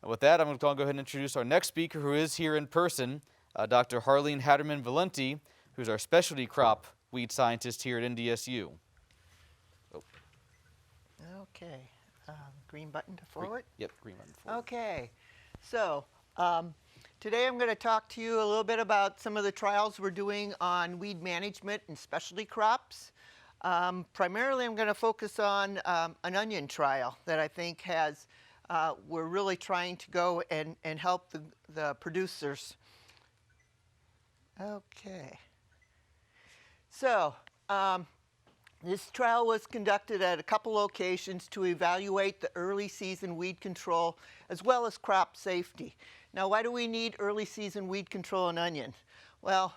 And with that, I'm going to go ahead and introduce our next speaker, who is here in person, Dr. Harleen Hatterman-Valenti, who's our specialty crop weed scientist here at NDSU. Oh. Okay, green button to forward? Yep, green button forward. Okay, so today I'm going to talk to you a little bit about some of the trials we're doing on weed management and specialty crops. Primarily I'm going to focus on an onion trial that I think has, we're really trying to go and help the producers. Okay, so this trial was conducted at a couple locations to evaluate the early season weed control as well as crop safety. Now, why do we need early season weed control in onion? Well,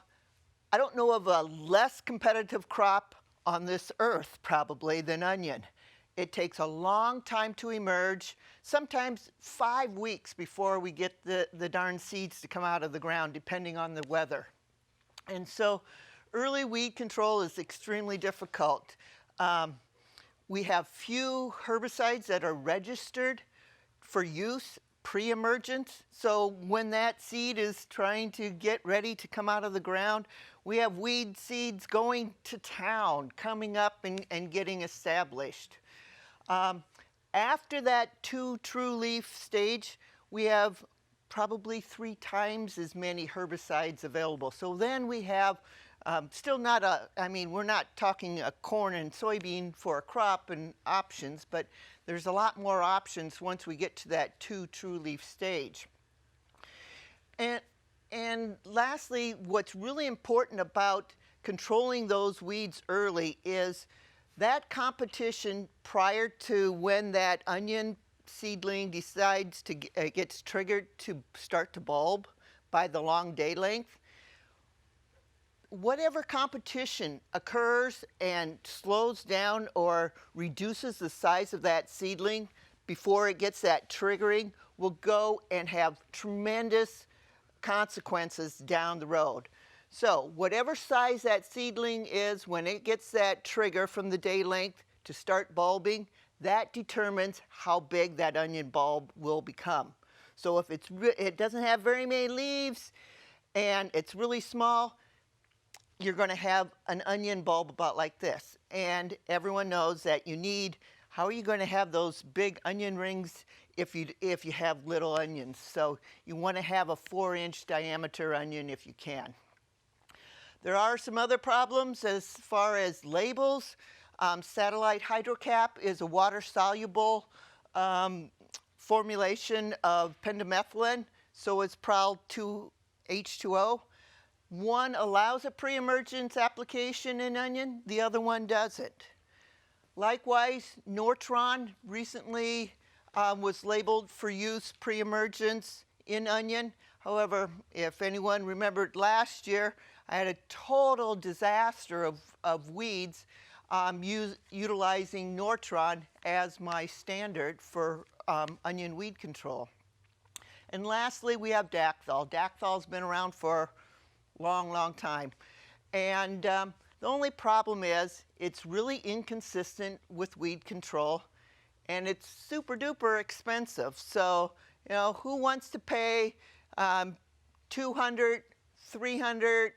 I don't know of a less competitive crop on this earth probably than onion. It takes a long time to emerge, sometimes 5 weeks before we get the darn seeds to come out of the ground, depending on the weather. And so early weed control is extremely difficult. We have few herbicides that are registered for use pre-emergence. So when that seed is trying to get ready to come out of the ground, we have weed seeds going to town, coming up and getting established. After that 2 true leaf stage, we have probably 3 times as many herbicides available. So then we have still not we're not talking a corn and soybean for a crop and options, but there's a lot more options once we get to that 2 true leaf stage. And lastly, what's really important about controlling those weeds early is that competition prior to when that onion seedling decides to gets triggered to start to bulb by the long day length. Whatever competition occurs and slows down or reduces the size of that seedling before it gets that triggering will go and have tremendous consequences down the road. So whatever size that seedling is, when it gets that trigger from the day length to start bulbing, that determines how big that onion bulb will become. So if it doesn't have very many leaves and it's really small, you're going to have an onion bulb about like this. And everyone knows that you need, how are you going to have those big onion rings if you have little onions? So you want to have a 4-inch diameter onion if you can. There are some other problems as far as labels. Satellite hydrocap is a water-soluble formulation of pendimethalin, so it's Prowl 2H2O. One allows a pre-emergence application in onion, the other one doesn't. Likewise, Nortron recently was labeled for use pre-emergence in onion. However, if anyone remembered last year, I had a total disaster of weeds utilizing Nortron as my standard for onion weed control. And lastly, we have Dacthal. Dacthal's been around for long time. And the only problem is it's really inconsistent with weed control and it's super duper expensive. So, you know, who wants to pay $200, $300,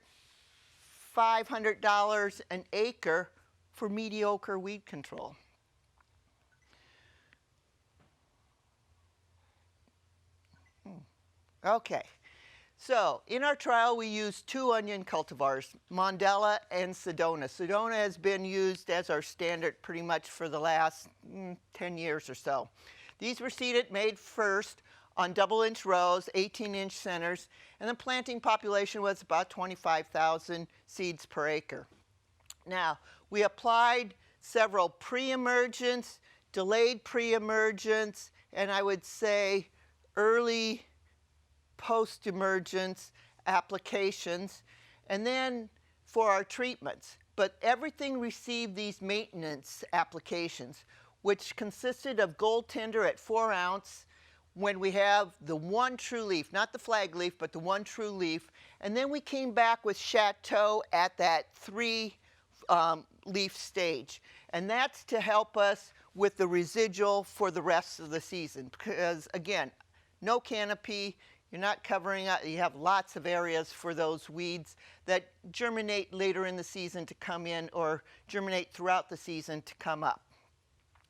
$500 an acre for mediocre weed control? Okay. So in our trial, we used 2 onion cultivars, Mondella and Sedona. Sedona has been used as our standard pretty much for the last 10 years or so. These were seeded May 1st on double-inch rows, 18-inch centers, and the planting population was about 25,000 seeds per acre. Now, we applied several pre-emergence, delayed pre-emergence, and I would say early post-emergence applications, and then for our treatments. But everything received these maintenance applications, which consisted of gold tender at 4 ounce when we have the 1 true leaf, not the flag leaf, but the 1 true leaf. And then we came back with Chateau at that 3 leaf stage. And that's to help us with the residual for the rest of the season. Because again, no canopy, you're not covering up, you have lots of areas for those weeds that germinate later in the season to come in, or germinate throughout the season to come up.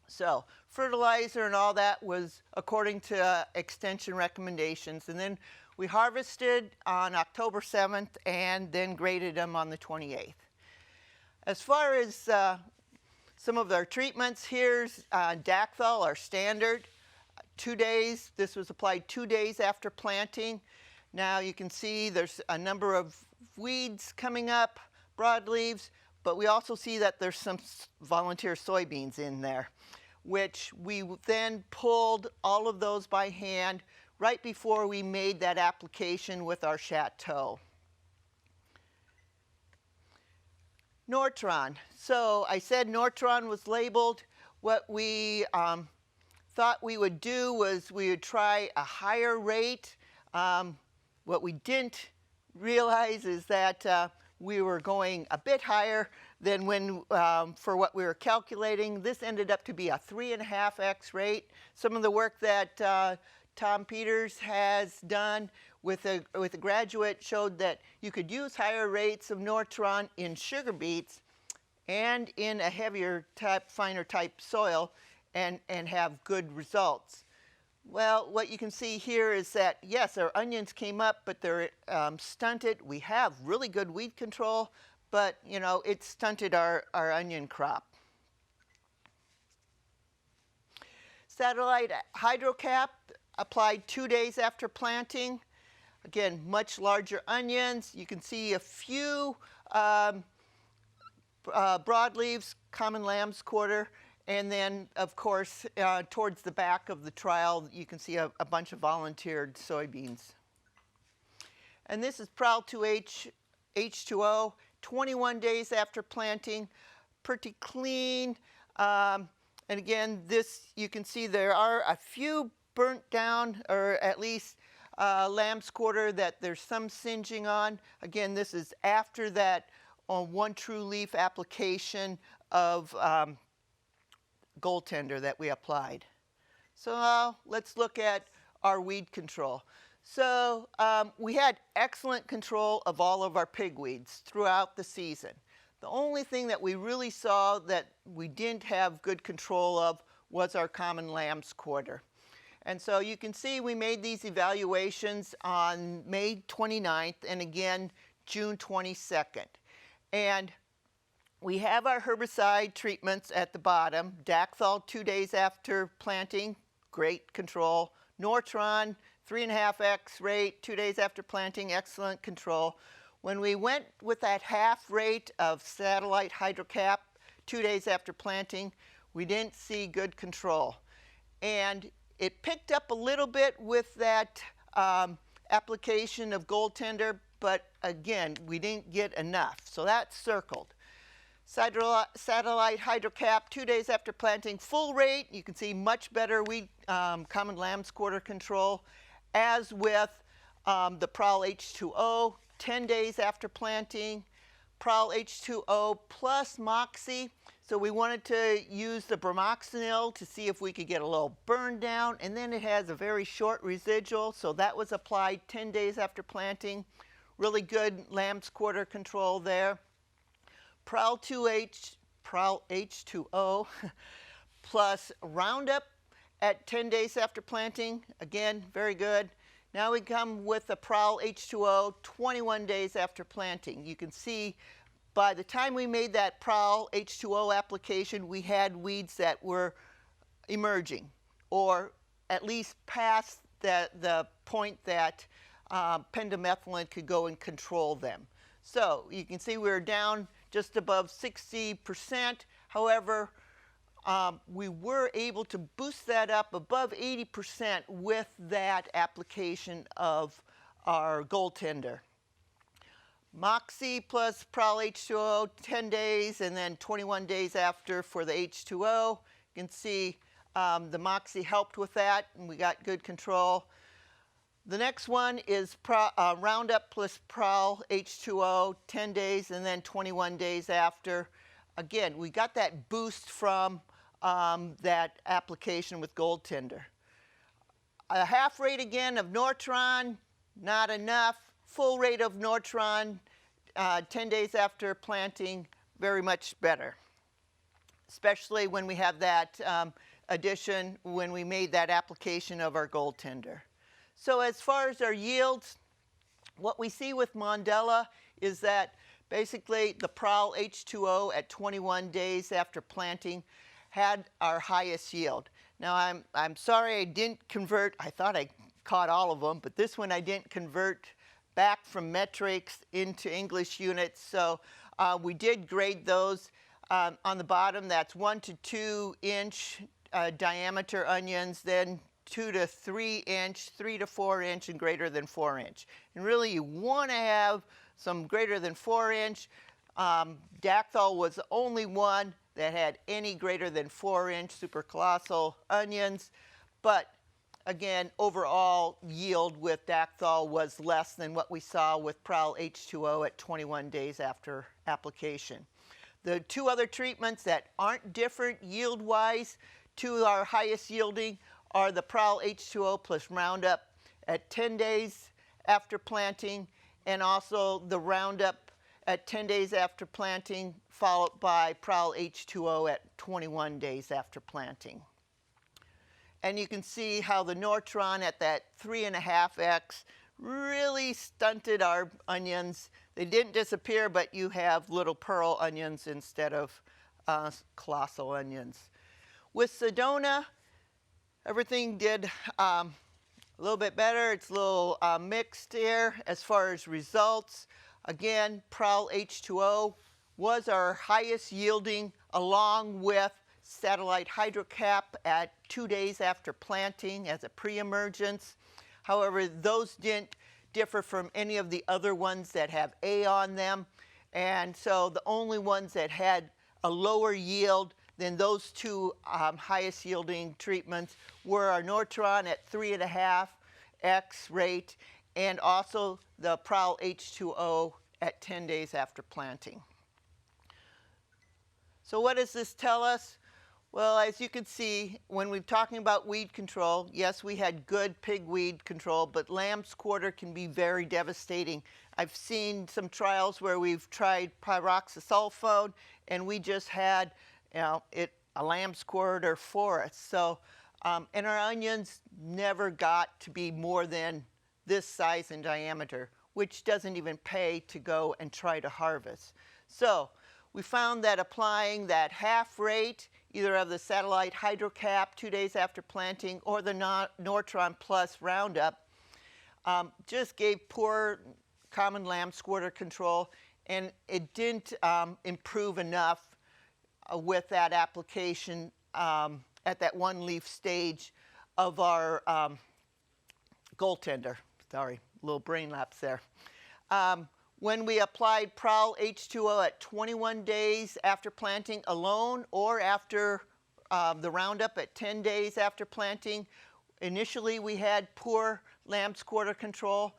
So fertilizer and all that was according to extension recommendations. And then we harvested on October 7th and then graded them on the 28th. As far as some of our treatments, here's Dacthal, our standard. 2 days, this was applied 2 days after planting. Now you can see there's a number of weeds coming up, broadleaves, but we also see that there's some volunteer soybeans in there, which we then pulled all of those by hand right before we made that application with our Chateau. Nortron. So I said Nortron was labeled. What we thought we would do was we would try a higher rate. What we didn't realize is that we were going a bit higher than when for what we were calculating. This ended up to be a 3.5x rate. Some of the work that Tom Peters has done with a graduate showed that you could use higher rates of Nortron in sugar beets and in a heavier type, finer type soil and have good results. Well, what you can see here is that, yes, our onions came up, but they're stunted. We have really good weed control, but, you know, it stunted our onion crop. Satellite hydrocap applied 2 days after planting. Again, much larger onions. You can see a few broadleaves, common lamb's quarter, and then, of course, towards the back of the trial, you can see a bunch of volunteered soybeans. And this is Prowl 2H H2O, 21 days after planting, pretty clean. And again, this, you can see there are a few burnt down, or at least lamb's quarter that there's some singeing on. Again, this is after that one true leaf application of goaltender that we applied. So now let's look at our weed control. So we had excellent control of all of our pigweeds throughout the season. The only thing that we really saw that we didn't have good control of was our common lamb's quarter. And so you can see we made these evaluations on May 29th and again June 22nd. And we have our herbicide treatments at the bottom. Dacthal 2 days after planting, great control. Nortron, 3.5x rate, 2 days after planting, excellent control. When we went with that half rate of satellite hydrocap 2 days after planting, we didn't see good control. And it picked up a little bit with that application of goaltender, but again, we didn't get enough. So that's circled. Satellite hydrocap 2 days after planting, full rate. You can see much better weed, common lamb's quarter control, as with the Prowl H2O 10 days after planting, Prowl H2O plus Moxie. So we wanted to use the bromoxynil to see if we could get a little burn down, and then it has a very short residual, so that was applied 10 days after planting. Really good lamb's quarter control there. Prowl H2O plus Roundup at 10 days after planting. Again, very good. Now we come with the Prowl H2O 21 days after planting. You can see by the time we made that Prowl H2O application, we had weeds that were emerging, or at least past the point that pendimethalin could go and control them. So you can see we're down just above 60%. However, we were able to boost that up above 80% with that application of our goaltender. Moxie plus Prowl H2O 10 days and then 21 days after for the H2O. You can see the Moxie helped with that and we got good control. The next one is Roundup plus Prowl H2O 10 days and then 21 days after. Again, we got that boost from that application with goaltender. A half rate again of Nortron, not enough. Full rate of Nortron, 10 days after planting, very much better. Especially when we have that addition, when we made that application of our goaltender. So as far as our yields, what we see with Mondella is that basically the Prowl H2O at 21 days after planting had our highest yield. Now I'm sorry I didn't convert, I thought I caught all of them, but this one I didn't convert back from metrics into English units, so we did grade those. On the bottom, that's 1 to 2 inch diameter onions, then 2 to 3 inch, 3 to 4 inch, and greater than 4 inch. And really, you want to have some greater than 4 inch. Dacthal was the only one that had any greater than 4 inch supercolossal onions. But again, overall yield with Dacthal was less than what we saw with Prowl H2O at 21 days after application. The two other treatments that aren't different yield-wise to our highest yielding are the Prowl H2O plus Roundup at 10 days after planting, and also the Roundup at 10 days after planting, followed by Prowl H2O at 21 days after planting. And you can see how the Nortron at that 3.5x really stunted our onions. They didn't disappear, but you have little pearl onions instead of colossal onions. With Sedona, everything did a little bit better. It's a little mixed here as far as results. Again, Prowl H2O was our highest yielding, along with Satellite Hydrocap at 2 days after planting as a pre-emergence. However, those didn't differ from any of the other ones that have A on them. And so the only ones that had a lower yield than those two highest yielding treatments were our Nortron at 3.5x rate, and also the Prowl H2O at 10 days after planting. So what does this tell us? Well, as you can see, when we're talking about weed control, yes, we had good pig weed control, but lamb's quarter can be very devastating. I've seen some trials where we've tried pyroxasulfone, and we just had, a lamb's quarter for us. So, and our onions never got to be more than this size in diameter, which doesn't even pay to go and try to harvest. So we found that applying that half rate, either of the Satellite Hydrocap 2 days after planting or the Nortron Plus Roundup, just gave poor common lamb's quarter control, and it didn't improve enough with that application at that one leaf stage of our goaltender. Sorry, a little brain lapse there. When we applied Prowl H2O at 21 days after planting alone, or after the Roundup at 10 days after planting, initially we had poor lamb's quarter control,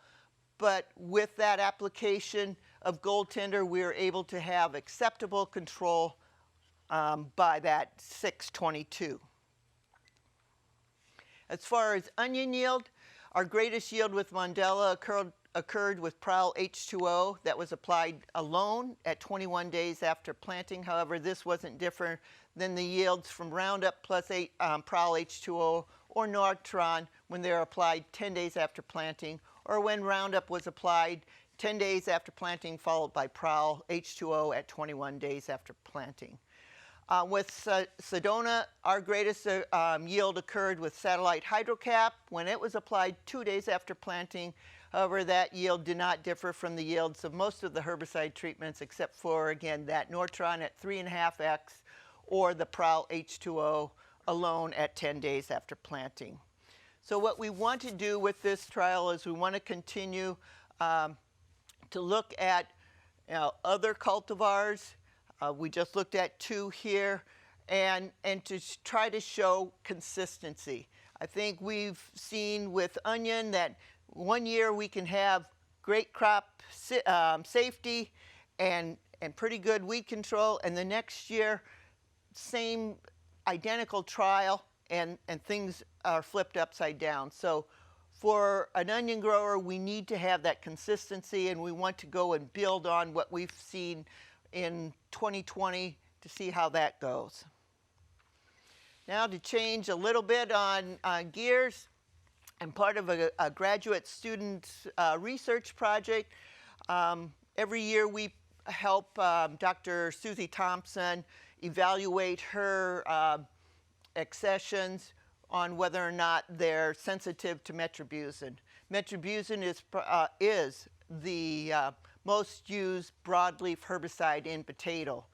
but with that application of goaltender, we were able to have acceptable control by that 6/22. As far as onion yield, our greatest yield with Mondella occurred with Prowl H2O that was applied alone at 21 days after planting. However, this wasn't different than the yields from Roundup plus Prowl H2O or Nortron when they were applied 10 days after planting, or when Roundup was applied 10 days after planting, followed by Prowl H2O at 21 days after planting. With Sedona, our greatest yield occurred with Satellite Hydrocap when it was applied 2 days after planting. However, that yield did not differ from the yields of most of the herbicide treatments, except for, again, that Nortron at 3.5x or the Prowl H2O alone at 10 days after planting. So what we want to do with this trial is we want to continue to look at other cultivars. We just looked at 2 here, and to try to show consistency. I think we've seen with onion that one year we can have great crop safety and pretty good weed control, and the next year, same identical trial, and things are flipped upside down. So for an onion grower, we need to have that consistency, and we want to go and build on what we've seen in 2020 to see how that goes. Now to change a little bit on gears, I'm part of a graduate student research project. Every year we help Dr. Susie Thompson evaluate her accessions on whether or not they're sensitive to metribuzin. Metribuzin is the most used broadleaf herbicide in potato.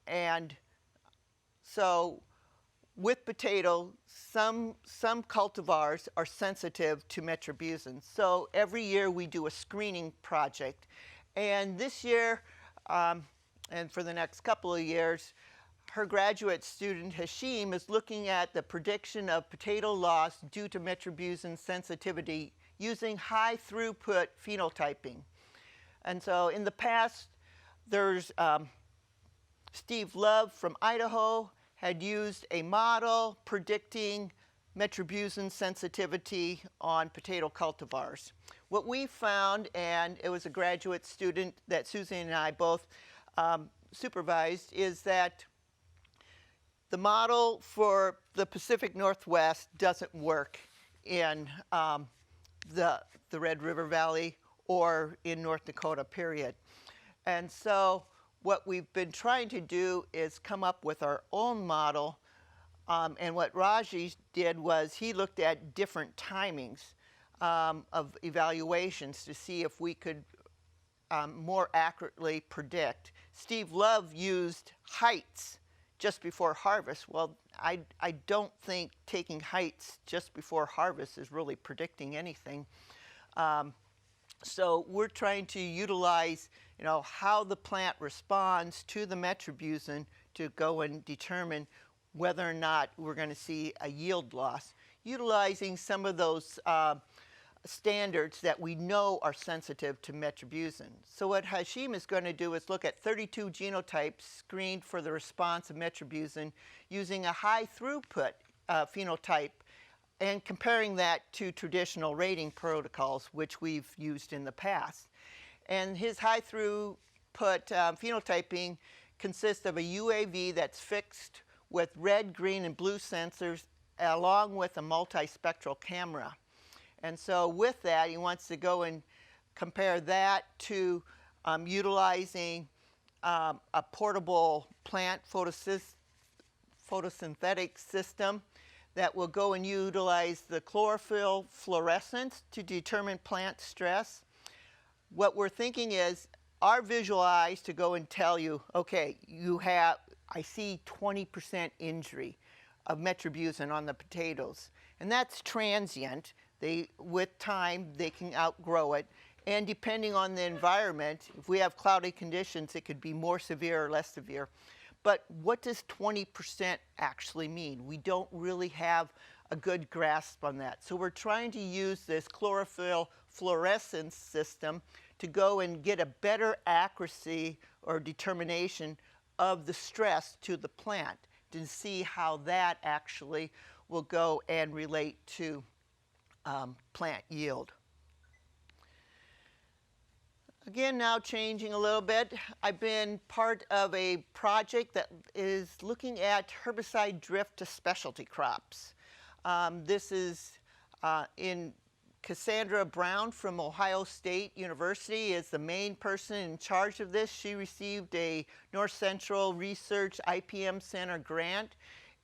And so with potato, some cultivars are sensitive to metribuzin. So every year we do a screening project. And this year, and for the next couple of years, her graduate student, Hashim, is looking at the prediction of potato loss due to metribuzin sensitivity using high throughput phenotyping. And so in the past, there's Steve Love from Idaho had used a model predicting metribuzin sensitivity on potato cultivars. What we found, and it was a graduate student that Susie and I both supervised, is that the model for the Pacific Northwest doesn't work in the Red River Valley or in North Dakota, period. And so what we've been trying to do is come up with our own model. And what Raji did was he looked at different timings of evaluations to see if we could more accurately predict. Steve Love used heights just before harvest. Well, I don't think taking heights just before harvest is really predicting anything. So we're trying to utilize, how the plant responds to the metribuzin to go and determine whether or not we're going to see a yield loss, utilizing some of those standards that we know are sensitive to metribuzin. So what Hashim is going to do is look at 32 genotypes screened for the response of metribuzin using a high throughput phenotype and comparing that to traditional rating protocols, which we've used in the past. And his high throughput phenotyping consists of a UAV that's fixed with red, green, and blue sensors along with a multispectral camera. And so with that, he wants to go and compare that to utilizing a portable plant photosynthetic system that will go and utilize the chlorophyll fluorescence to determine plant stress. What we're thinking is our visual eyes to go and tell you, okay, I see 20% injury of metribuzin on the potatoes. And that's transient. With time, they can outgrow it. And depending on the environment, if we have cloudy conditions, it could be more severe or less severe. But what does 20% actually mean? We don't really have a good grasp on that. So we're trying to use this chlorophyll fluorescence system to go and get a better accuracy or determination of the stress to the plant to see how that actually will go and relate to plant yield. Again, now changing a little bit, I've been part of a project that is looking at herbicide drift to specialty crops. This is in Cassandra Brown from Ohio State University is the main person in charge of this. She received a North Central Research IPM Center grant,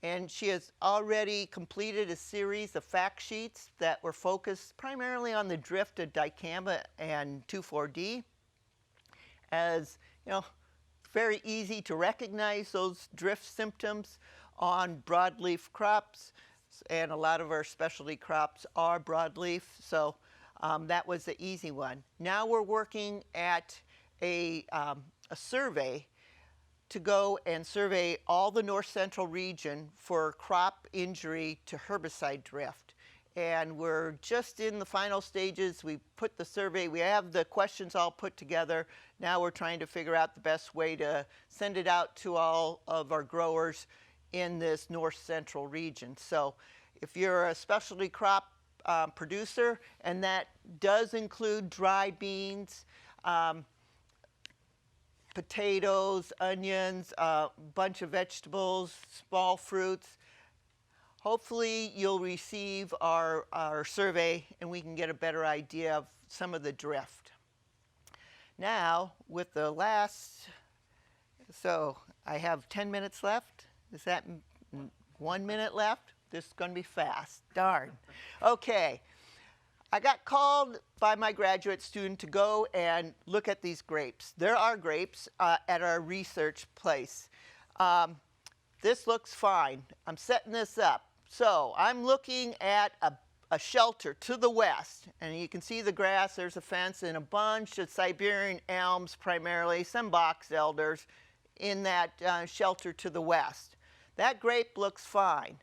and she has already completed a series of fact sheets that were focused primarily on the drift of dicamba and 2,4-D. As very easy to recognize those drift symptoms on broadleaf crops, and a lot of our specialty crops are broadleaf, so that was the easy one. Now we're working at a survey to go and survey all the north central region for crop injury to herbicide drift. And we're just in the final stages. We put the survey, we have the questions all put together. Now we're trying to figure out the best way to send it out to all of our growers in this north central region. So if you're a specialty crop producer, and that does include dry beans, potatoes, onions, a bunch of vegetables, small fruits, hopefully you'll receive our survey and we can get a better idea of some of the drift. Now, with the last, so I have 10 minutes left. Is that 1 minute left? This is going to be fast. Darn. Okay. I got called by my graduate student to go and look at these grapes. There are grapes at our research place. This looks fine. I'm setting this up. So I'm looking at a shelter to the west, and you can see the grass. There's a fence and a bunch of Siberian elms, primarily some box elders, in that shelter to the west. That grape looks fine,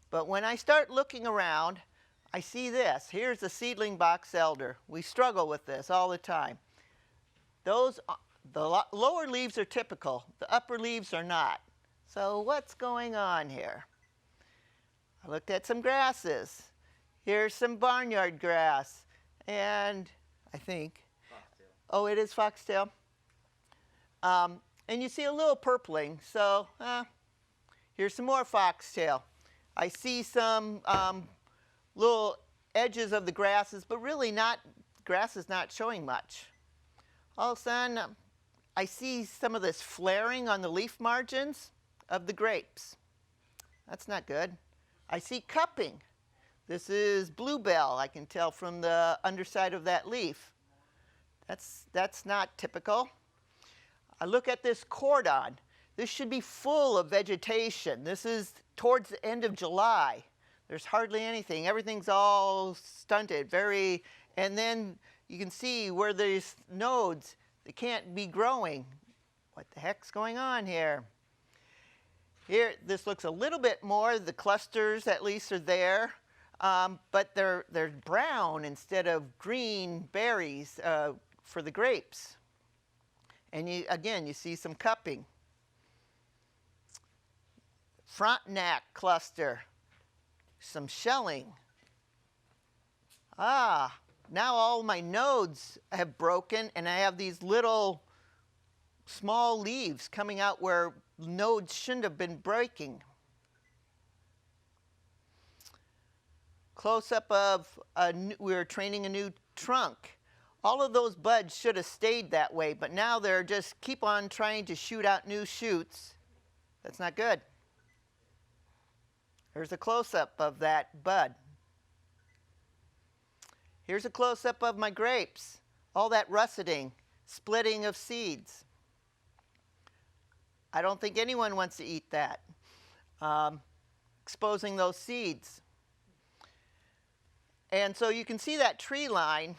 but when I start looking around, I see this. Here's a seedling box elder. We struggle with this all the time. The lower leaves are typical. The upper leaves are not. So what's going on here? I looked at some grasses. Here's some barnyard grass, and I think, foxtail. Oh, it is foxtail. And you see a little purpling, so here's some more foxtail. I see some little edges of the grasses, but really grass is not showing much. All of a sudden, I see some of this flaring on the leaf margins of the grapes. That's not good. I see cupping. This is bluebell, I can tell from the underside of that leaf. That's not typical. I look at this cordon. This should be full of vegetation. This is towards the end of July. There's hardly anything. Everything's all stunted, and then you can see where there's nodes, they can't be growing. What the heck's going on here? Here, this looks a little bit more, the clusters at least are there, but they're brown instead of green berries for the grapes. And again, you see some cupping. Frontenac cluster, some shelling. Now all my nodes have broken and I have these little small leaves coming out where nodes shouldn't have been breaking. Close-up of, we were training a new trunk. All of those buds should have stayed that way, but now they're just keep on trying to shoot out new shoots. That's not good. Here's a close-up of that bud. Here's a close-up of my grapes. All that russeting, splitting of seeds. I don't think anyone wants to eat that. Exposing those seeds. And so you can see that tree line,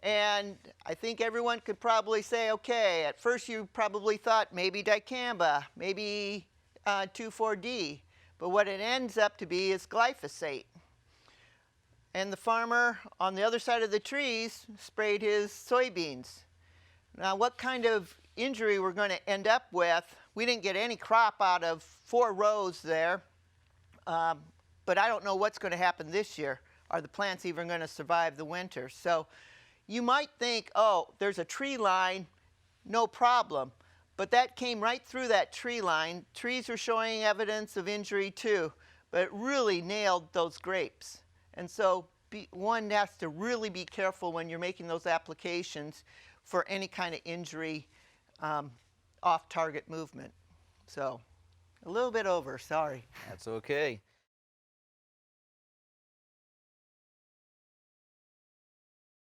and I think everyone could probably say, okay, at first you probably thought maybe dicamba, maybe 2,4-D, but what it ends up to be is glyphosate. And the farmer on the other side of the trees sprayed his soybeans. Now what kind of injury we're going to end up with, we didn't get any crop out of 4 rows there, but I don't know what's going to happen this year. Are the plants even going to survive the winter? So you might think, oh, there's a tree line, no problem. But that came right through that tree line. Trees are showing evidence of injury too, but it really nailed those grapes. And so one has to really be careful when you're making those applications for any kind of injury, off-target movement. So a little bit over, sorry. That's okay.